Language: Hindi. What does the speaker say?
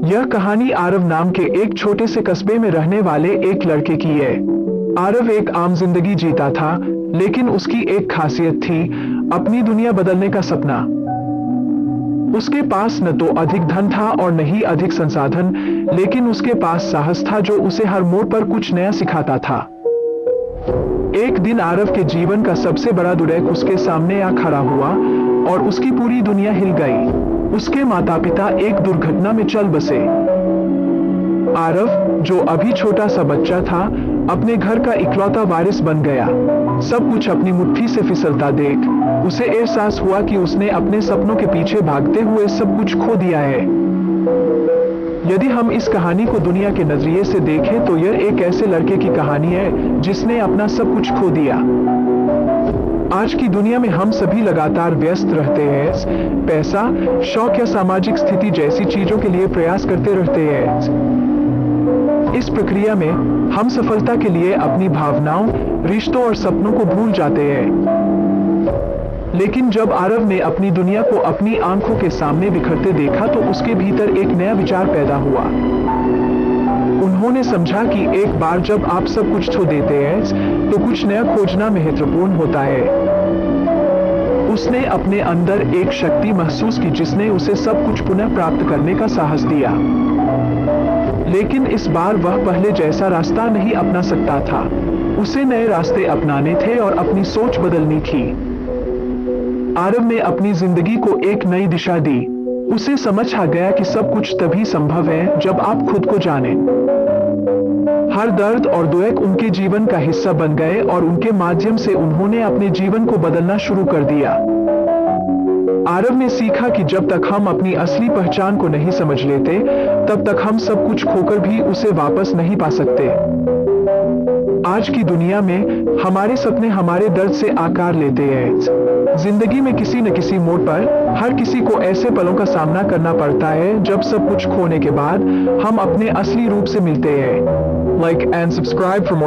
यह कहानी आरव नाम के एक छोटे से कस्बे में रहने वाले एक लड़के की है। आरव एक आम जिंदगी जीता था, लेकिन उसकी एक खासियत थी, अपनी दुनिया बदलने का सपना। उसके पास न तो अधिक धन था और न ही अधिक संसाधन, लेकिन उसके पास साहस था जो उसे हर मोड़ पर कुछ नया सिखाता था। एक दिन आरव के जीवन का सबसे बड़ा दुर्योग उसके सामने आ खड़ा हुआ और उसकी पूरी दुनिया हिल गई। उसके माता पिता एक दुर्घटना में चल बसे। आरव, जो अभी छोटा सा बच्चा था, अपने घर का इकलौता वारिस बन गया। सब कुछ अपनी मुट्ठी से फिसलता देख उसे एहसास हुआ कि उसने अपने सपनों के पीछे भागते हुए सब कुछ खो दिया है। यदि हम इस कहानी को दुनिया के नजरिए से देखें तो यह एक ऐसे लड़के की कहानी है जिसने अपना सब कुछ खो दिया। आज की दुनिया में हम सभी लगातार व्यस्त रहते हैं, पैसा, शौक या सामाजिक स्थिति जैसी चीजों के लिए प्रयास करते रहते हैं। इस प्रक्रिया में हम सफलता के लिए अपनी भावनाओं, रिश्तों और सपनों को भूल जाते हैं। लेकिन जब आरव ने अपनी दुनिया को अपनी आंखों के सामने बिखरते देखा तो उसके भीतर एक नया विचार पैदा हुआ। उन्होंने समझा कि एक बार जब आप सब कुछ खो देते हैं तो कुछ नया खोजना महत्वपूर्ण होता है। उसने अपने अंदर एक शक्ति महसूस की जिसने उसे सब कुछ पुनः प्राप्त करने का साहस दिया। लेकिन इस बार वह पहले जैसा रास्ता नहीं अपना सकता था। उसे नए रास्ते अपनाने थे और अपनी सोच बदलनी थी। आरव ने अपनी जिंदगी को एक नई दिशा दी। उसे समझ आ गया कि सब कुछ तभी संभव है जब आप खुद को जानें। हर दर्द और दुख उनके जीवन का हिस्सा बन गए और उनके माध्यम से उन्होंने अपने जीवन को बदलना शुरू कर दिया। आरव ने सीखा कि जब तक हम अपनी असली पहचान को नहीं समझ लेते, तब तक हम सब कुछ खोकर भी उसे वापस नहीं पा सकते। आज की दुनिया में हमारे सपने हमारे दर्द से आकार लेते हैं। जिंदगी में किसी न किसी मोड़ पर हर किसी को ऐसे पलों का सामना करना पड़ता है जब सब कुछ खोने के बाद हम अपने असली रूप से मिलते हैं। Like and subscribe for more